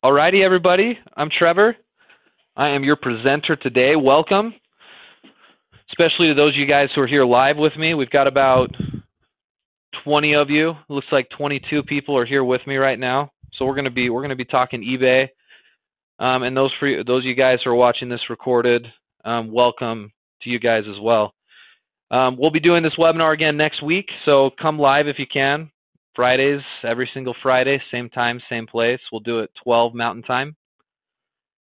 Alrighty, everybody. I'm Trevor. I am your presenter today. Welcome, especially to those of you guys who are here live with me. We've got about 20 of you. It looks like 22 people are here with me right now. So we're gonna be talking eBay. And those of you guys who are watching this recorded, welcome to you guys as well. We'll be doing this webinar again next week, so come live if you can. Fridays, every single Friday, same time, same place. We'll do it 12 Mountain Time.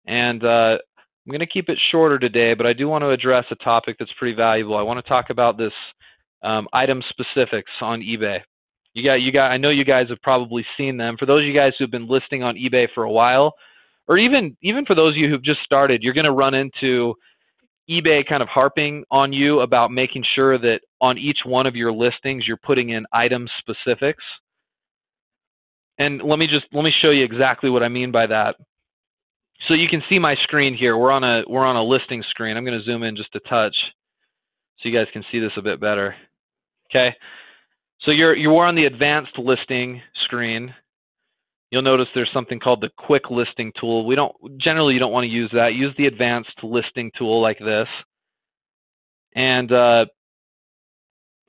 And I'm going to keep it shorter today, but I do want to address a topic that's pretty valuable. I want to talk about this item specifics on eBay. I know you guys have probably seen them. For those of you guys who've been listing on eBay for a while, or even for those of you who've just started, you're going to run into eBay kind of harping on you about making sure that on each one of your listings you're putting in item specifics. And let me show you exactly what I mean by that. So you can see my screen here. We're on a listing screen. I'm going to zoom in just a touch so you guys can see this a bit better. Okay. So you're on the advanced listing screen. You'll notice there's something called the quick listing tool. Generally you don't want to use that. Use the advanced listing tool like this. And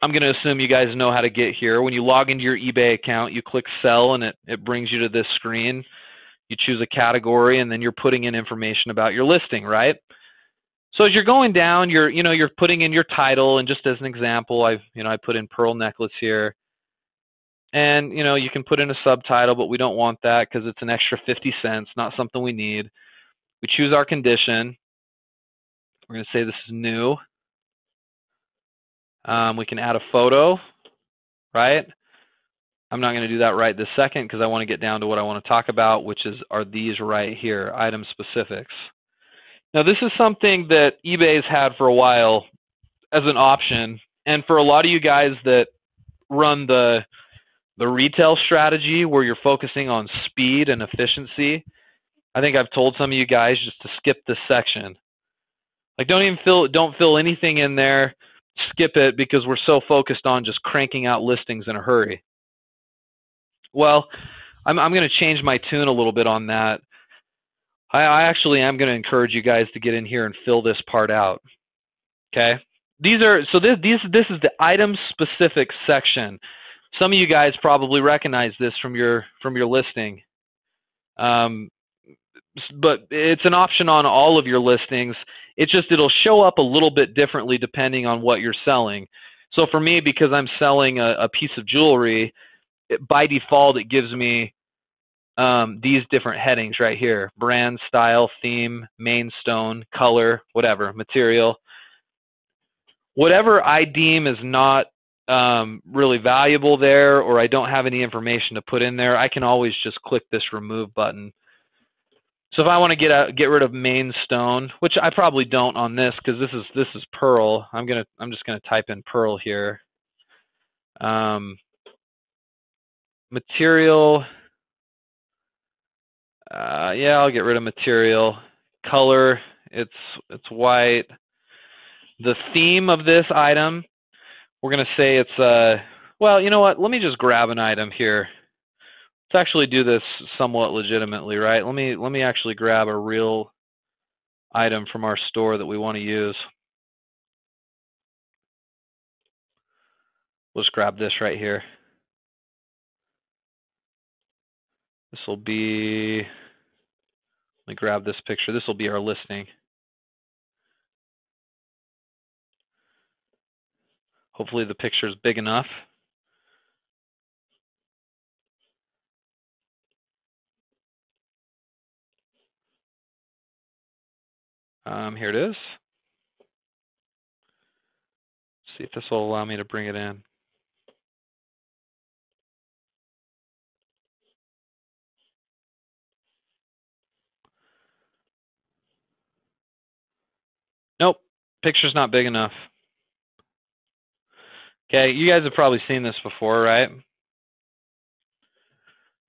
I'm going to assume you guys know how to get here. When you log into your eBay account, you click sell and it brings you to this screen. You choose a category and then you're putting in information about your listing, right? So as you're going down, you're putting in your title, and just as an example, I put in pearl necklace here. And you can put in a subtitle, but we don't want that because it's an extra 50 cents, not something we need. We choose our condition. We're going to say this is new. We can add a photo, right? I'm not going to do that right this second because I want to get down to what I want to talk about, which are these right here, item specifics. Now, this is something that eBay's had for a while as an option, and for a lot of you guys that run the retail strategy where you're focusing on speed and efficiency, I think I've told some of you guys just to skip this section. Like, don't fill anything in there, skip it, because we're so focused on just cranking out listings in a hurry. Well, I'm going to change my tune a little bit on that. I actually am going to encourage you guys to get in here and fill this part out. Okay? This is the item specific section. Some of you guys probably recognize this from your listing. But it's an option on all of your listings. It'll show up a little bit differently depending on what you're selling. So for me, because I'm selling a piece of jewelry, by default it gives me these different headings right here: brand, style, theme, main stone, color, whatever, material. Whatever I deem is not really valuable there, or I don't have any information to put in there, I can always just click this remove button. So if I want to get rid of main stone, which I probably don't on this because this is pearl, I'm just gonna type in pearl here. Material. Yeah, I'll get rid of material. Color, it's white. The theme of this item, we're going to say it's, well, you know what? Let me just grab an item here. Let's actually do this somewhat legitimately, right? Let me actually grab a real item from our store that we want to use. We'll just grab this right here. This will be, let me grab this picture. This will be our listing. Hopefully the picture is big enough. Here it is. See if this will allow me to bring it in. Nope, picture's not big enough. Okay, you guys have probably seen this before, right?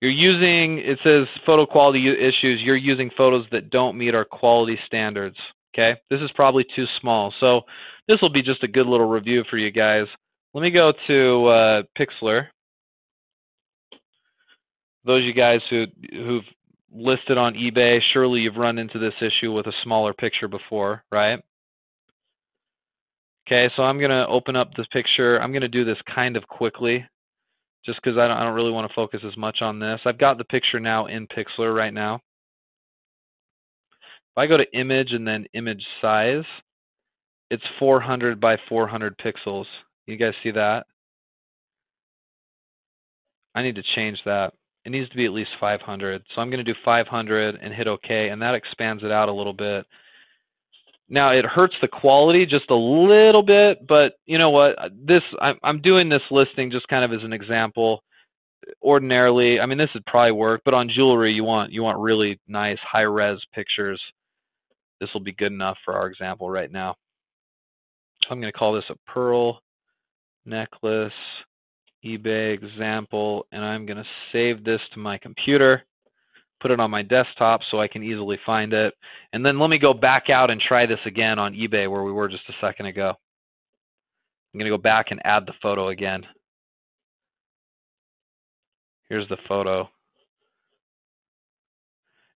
You're using, it says photo quality issues, you're using photos that don't meet our quality standards, okay? This is probably too small, so this will be just a good little review for you guys. Let me go to Pixlr. Those of you guys who've listed on eBay, surely you've run into this issue with a smaller picture before, right? Okay, so I'm going to open up this picture. I'm going to do this kind of quickly just because I don't really want to focus as much on this. I've got the picture now in Pixlr right now. If I go to image and then image size, it's 400 by 400 pixels. You guys see that? I need to change that. It needs to be at least 500. So I'm going to do 500 and hit OK, and that expands it out a little bit. Now it hurts the quality just a little bit, but you know what? I'm doing this listing just kind of as an example. Ordinarily, I mean, this would probably work, but on jewelry, you want really nice high-res pictures. This will be good enough for our example right now. So I'm going to call this a pearl necklace eBay example, and I'm going to save this to my computer, put it on my desktop so I can easily find it, and then let me go back out and try this again on eBay where we were just a second ago. I'm going to go back and add the photo again. Here's the photo.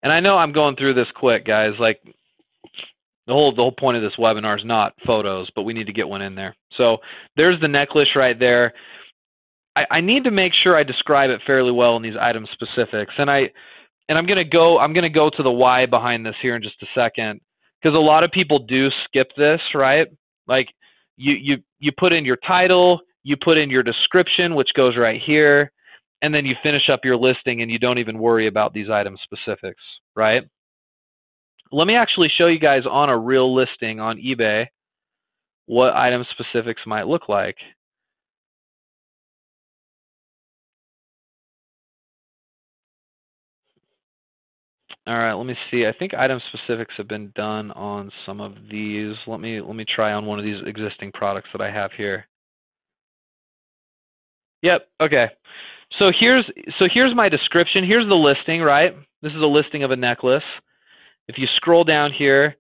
And I know I'm going through this quick, guys. Like the whole point of this webinar is not photos, but we need to get one in there. So there's the necklace right there. I need to make sure I describe it fairly well in these item specifics, and I'm going to go to the why behind this here in just a second, because a lot of people do skip this, right? Like you put in your title, you put in your description, which goes right here, and then you finish up your listing and you don't even worry about these item specifics, right? Let me actually show you guys on a real listing on eBay what item specifics might look like. All right, let me see. I think item specifics have been done on some of these. Let me try on one of these existing products that I have here. Yep, okay. So here's my description. Here's the listing, right? This is a listing of a necklace. If you scroll down here,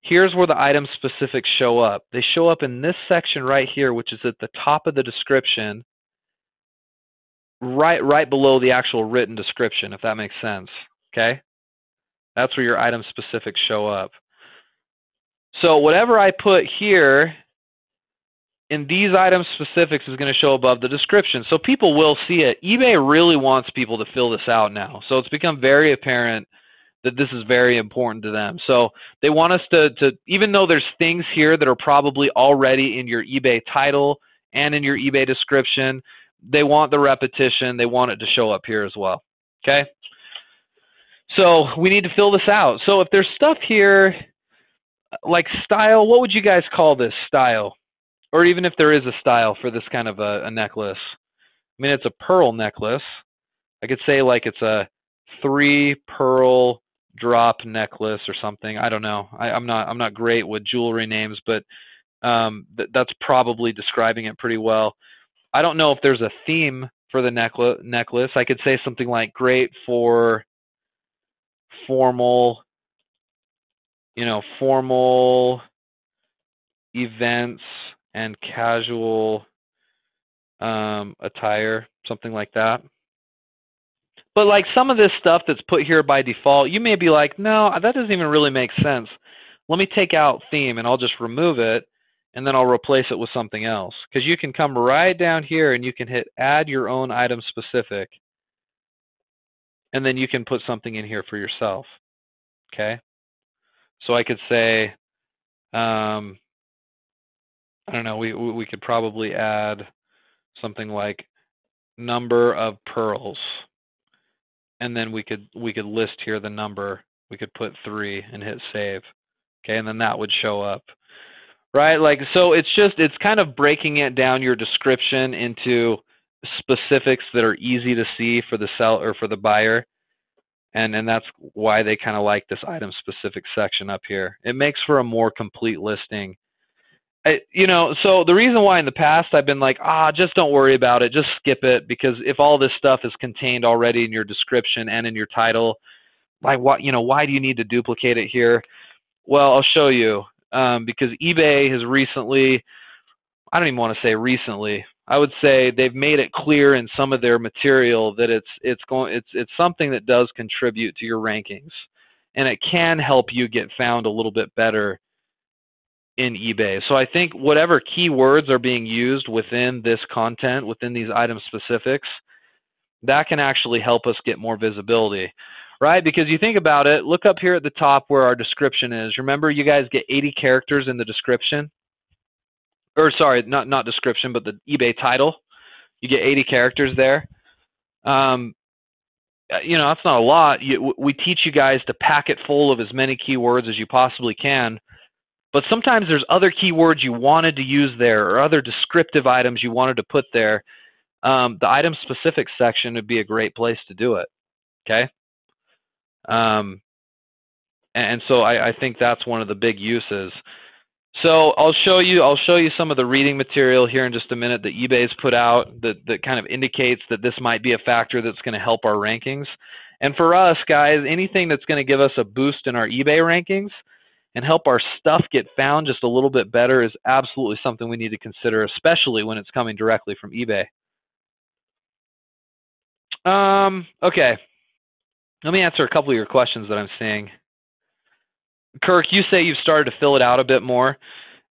here's where the item specifics show up. They show up in this section right here, which is at the top of the description, right below the actual written description, if that makes sense, okay? That's where your item specifics show up. So whatever I put here in these item specifics is going to show above the description. So people will see it. eBay really wants people to fill this out now. So it's become very apparent that this is very important to them. So they want us to even though there's things here that are probably already in your eBay title and in your eBay description, they want the repetition. They want it to show up here as well, okay? So we need to fill this out. So if there's stuff here like style, what would you guys call this style? Or even if there is a style for this kind of a necklace. I mean, it's a pearl necklace. I could say like it's a 3-pearl drop necklace or something. I don't know. I'm not great with jewelry names, but that's probably describing it pretty well. I don't know if there's a theme for the necklace. I could say something like great for formal, formal events and casual attire, something like that. But like some of this stuff that's put here by default, you may be like, no, that doesn't even really make sense. Let me take out theme and I'll just remove it and then I'll replace it with something else. Because you can come right down here and you can hit add your own item specific. And then you can put something in here for yourself. Okay? So I could say, I don't know, we could probably add something like number of pearls. And then we could list here the number. We could put 3 and hit save. Okay, and then that would show up. Right? Like, so it's kind of breaking it down, your description, into specifics that are easy to see for the seller or for the buyer. And that's why they kind of like this item specific section up here. It makes for a more complete listing. So the reason why in the past I've been like, just don't worry about it, just skip it, because if all this stuff is contained already in your description and in your title, why do you need to duplicate it here? Well, I'll show you, because eBay has recently, I don't even want to say recently, I would say they've made it clear in some of their material that it's something that does contribute to your rankings, and it can help you get found a little bit better in eBay. So I think whatever keywords are being used within this content, within these item specifics, that can actually help us get more visibility, right? Because you think about it, look up here at the top where our description is. Remember, you guys get 80 characters in the description, or sorry, not description, but the eBay title. You get 80 characters there. You know, that's not a lot. We teach you guys to pack it full of as many keywords as you possibly can. But sometimes there's other keywords you wanted to use there, or other descriptive items you wanted to put there. The item specific section would be a great place to do it. Okay. And so I think that's one of the big uses. So I'll show you some of the reading material here in just a minute that eBay's put out that kind of indicates that this might be a factor that's going to help our rankings. And for us, guys, anything that's going to give us a boost in our eBay rankings and help our stuff get found just a little bit better is absolutely something we need to consider, especially when it's coming directly from eBay. Okay. Let me answer a couple of your questions that I'm seeing. Kirk, you say you've started to fill it out a bit more.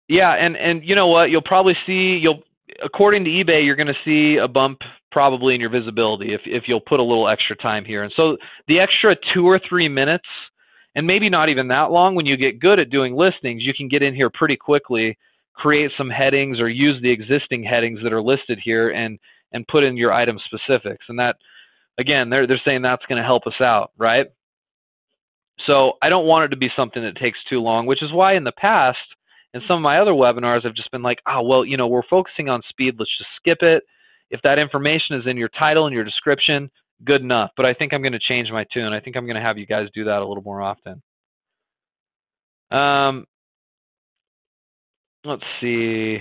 Yeah, and you know what? You'll probably see, according to eBay, you're going to see a bump probably in your visibility if you'll put a little extra time here. And so the extra 2 or 3 minutes, and maybe not even that long, when you get good at doing listings, you can get in here pretty quickly, create some headings, or use the existing headings that are listed here and put in your item specifics. And that, again, they're saying that's going to help us out, right? So I don't want it to be something that takes too long, which is why in the past, in some of my other webinars, I've just been like, oh, well, you know, we're focusing on speed. Let's just skip it. If that information is in your title and your description, good enough. But I think I'm going to change my tune. I think I'm going to have you guys do that a little more often. Let's see.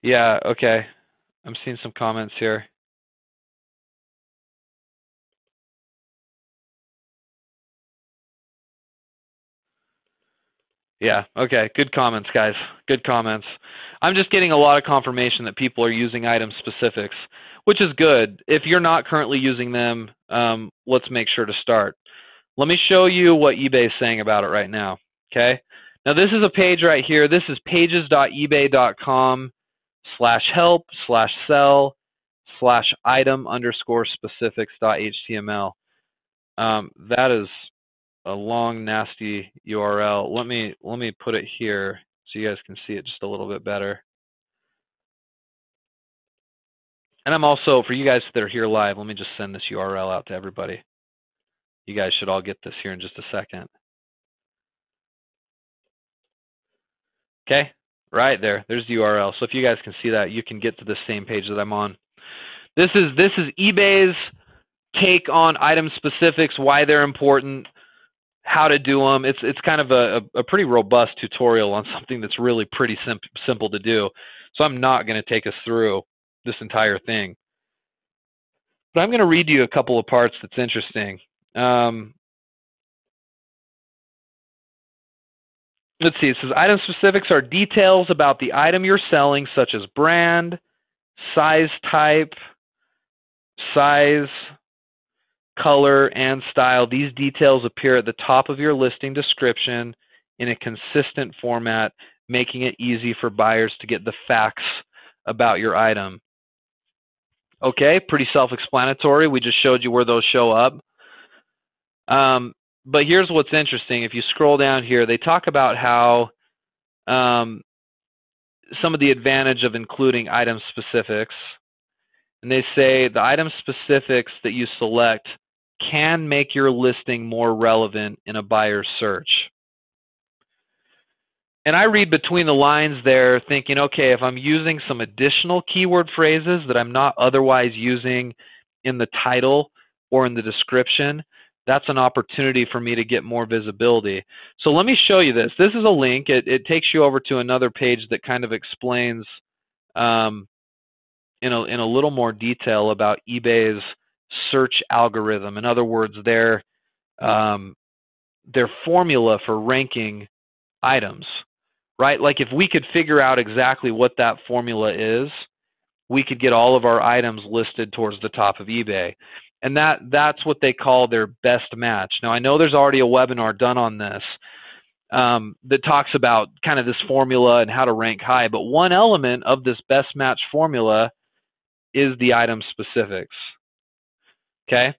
Yeah, okay. I'm seeing some comments here. Yeah, okay. Good comments, guys. Good comments. I'm just getting a lot of confirmation that people are using item specifics, which is good. If you're not currently using them, let's make sure to start. Let me show you what eBay is saying about it right now, okay? Now, this is a page right here. This is pages.ebay.com/help/sell/item_specifics.html. That is a long, nasty URL. Let me put it here so you guys can see it just a little bit better. And I'm also, for you guys that are here live, let me just send this URL out to everybody. You guys should all get this here in just a second. Okay, right there. There's the URL. So if you guys can see that, you can get to the same page that I'm on. This is eBay's take on item specifics, why they're important, how to do them. It's kind of a pretty robust tutorial on something that's really pretty simple to do. So I'm not going to take us through this entire thing. But I'm going to read you a couple of parts that's interesting. Let's see. It says item specifics are details about the item you're selling, such as brand, size type, size, color, and style. These details appear at the top of your listing description in a consistent format, making it easy for buyers to get the facts about your item. Okay, pretty self-explanatory. We just showed you where those show up. But here's what's interesting. If you scroll down here, they talk about how some of the advantage of including item specifics. And they say the item specifics that you select can make your listing more relevant in a buyer's search. And I read between the lines there thinking, okay, if I'm using some additional keyword phrases that I'm not otherwise using in the title or in the description, that's an opportunity for me to get more visibility. So let me show you this. This is a link. It takes you over to another page that kind of explains in a little more detail about eBay's search algorithm. In other words, their their formula for ranking items, right? Like if we could figure out exactly what that formula is, we could get all of our items listed towards the top of eBay. And that's what they call their best match. Now, I know there's already a webinar done on this that talks about kind of this formula and how to rank high, but one element of this best match formula is the item specifics. Okay?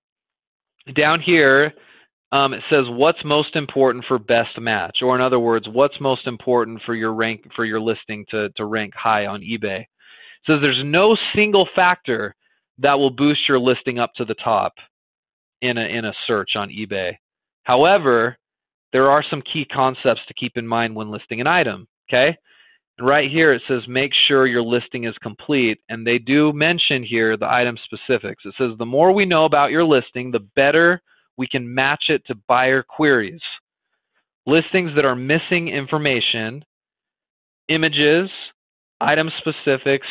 Down here, it says what's most important for best match, or in other words, what's most important for your listing to rank high on eBay. It says there's no single factor that will boost your listing up to the top in a search on eBay. However, there are some key concepts to keep in mind when listing an item. Okay? And right here it says make sure your listing is complete, and they do mention here the item specifics. It says the more we know about your listing, the better we can match it to buyer queries. Listings that are missing information, images, item specifics,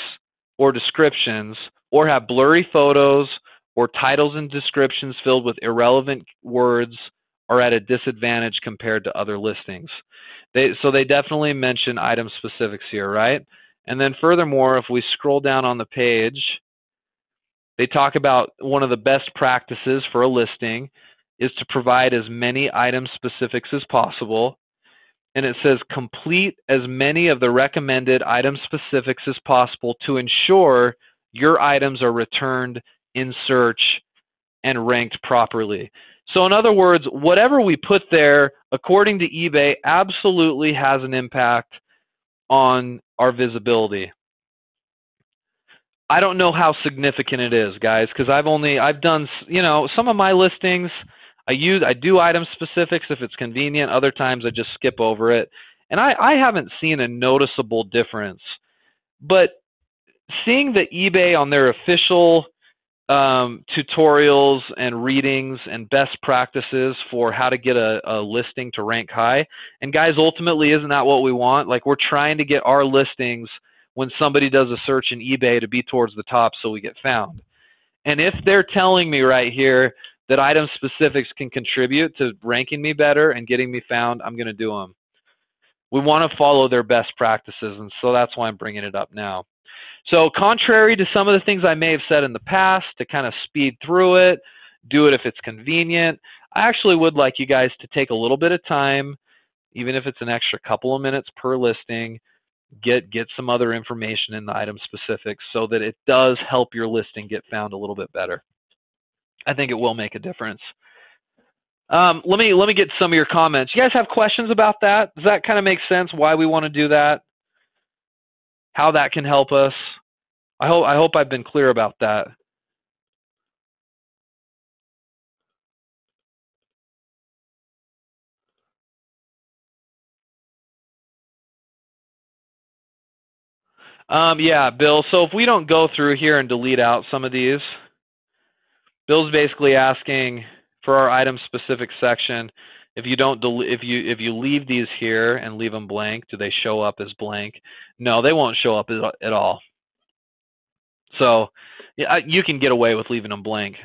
or descriptions, or have blurry photos or titles and descriptions filled with irrelevant words are at a disadvantage compared to other listings. So they definitely mention item specifics here, right? And then furthermore, if we scroll down on the page, they talk about one of the best practices for a listing is to provide as many item specifics as possible. And it says complete as many of the recommended item specifics as possible to ensure your items are returned in search and ranked properly. So in other words, whatever we put there, according to eBay, absolutely has an impact on our visibility. I don't know how significant it is, guys, because I've done, you know, some of my listings, I do item specifics if it's convenient. Other times I just skip over it. And I haven't seen a noticeable difference. But seeing that eBay on their official tutorials and readings and best practices for how to get a listing to rank high, and guys, ultimately, isn't that what we want? Like, we're trying to get our listings when somebody does a search in eBay to be towards the top so we get found. And if they're telling me right here that item specifics can contribute to ranking me better and getting me found, I'm going to do them. We want to follow their best practices, and so that's why I'm bringing it up now. So contrary to some of the things I may have said in the past, to kind of speed through it, do it if it's convenient, I actually would like you guys to take a little bit of time, even if it's an extra couple of minutes per listing, get some other information in the item specifics so that it does help your listing get found a little bit better. I think it will make a difference. Let me get some of your comments. You guys have questions about that? Does that kind of make sense why we want to do that? How that can help us? I hope I've been clear about that. Yeah, Bill. So if we don't go through here and delete out some of these, Bill's basically asking for our item specific section. If you leave these here and leave them blank, do they show up as blank? No, they won't show up at all. So yeah, you can get away with leaving them blank.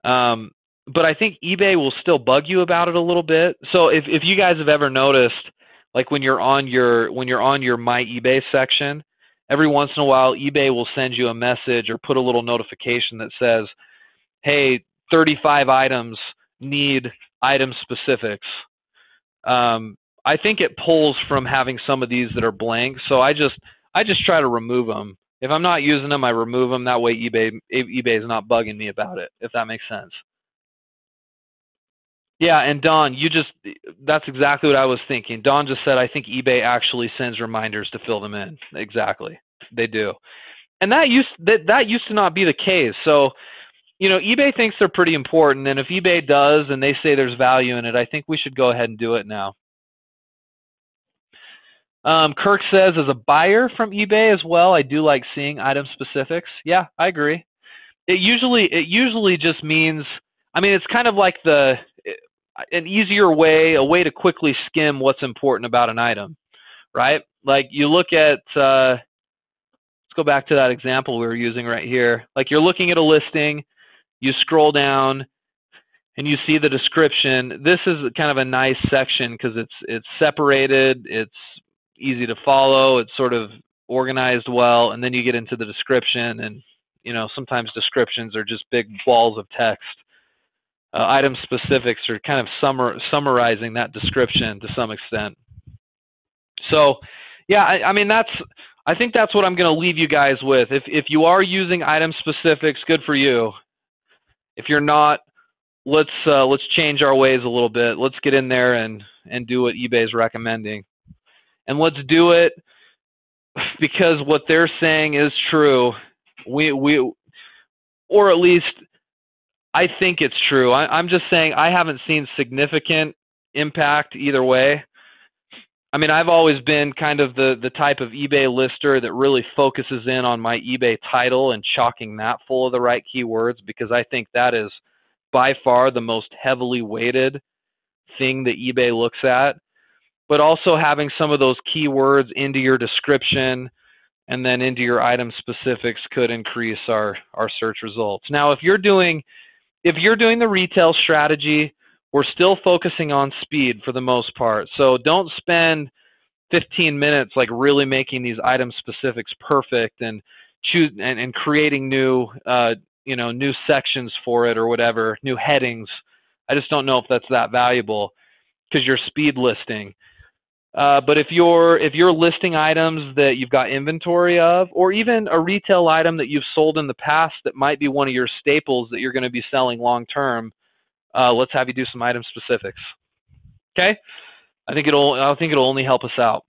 But I think eBay will still bug you about it a little bit. So if you guys have ever noticed, like when you're on your My eBay section, every once in a while eBay will send you a message or put a little notification that says, hey, 35 items need item specifics. I think it pulls from having some of these that are blank, so I just try to remove them. If I'm not using them, I remove them. That way eBay is not bugging me about it, if that makes sense. Yeah, and Don, that's exactly what I was thinking. Don just said, I think eBay actually sends reminders to fill them in. Exactly. They do. And that used to not be the case. So, you know, eBay thinks they're pretty important, and if eBay does and they say there's value in it, I think we should go ahead and do it now. Kirk says, as a buyer from eBay as well, I do like seeing item specifics. Yeah, I agree. It usually just means, I mean, it's kind of like an easier way, a way to quickly skim what's important about an item, right? Like you look at, let's go back to that example we were using right here. Like you're looking at a listing, you scroll down, and you see the description, this is kind of a nice section because it's separated, it's easy to follow, it's sort of organized well, and then you get into the description, and sometimes descriptions are just big walls of text. Item specifics are kind of summarizing that description to some extent. So, yeah, I think that's what I'm going to leave you guys with. If you are using item specifics, good for you. If you're not, let's change our ways a little bit. Let's get in there and do what eBay is recommending, and let's do it because what they're saying is true. Or at least I think it's true. I'm just saying I haven't seen significant impact either way. I mean, I've always been kind of the type of eBay lister that really focuses in on my eBay title and chalking that full of the right keywords, because I think that is by far the most heavily weighted thing that eBay looks at. But also having some of those keywords into your description and then into your item specifics could increase our search results. Now, if you're doing the retail strategy, we're still focusing on speed for the most part. So don't spend 15 minutes like really making these item specifics perfect and creating new new sections for it or whatever, new headings. I just don't know if that's that valuable because you're speed listing. But if you're listing items that you've got inventory of, or even a retail item that you've sold in the past that might be one of your staples that you're going to be selling long term, let's have you do some item specifics. Okay? I think it'll only help us out.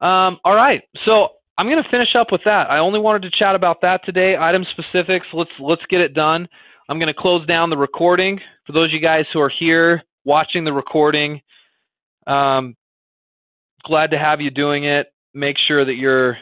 All right, so I'm going to finish up with that. I only wanted to chat about that today. Item specifics. Let's get it done. I'm going to close down the recording. For those of you guys who are here watching the recording, glad to have you doing it. Make sure that you're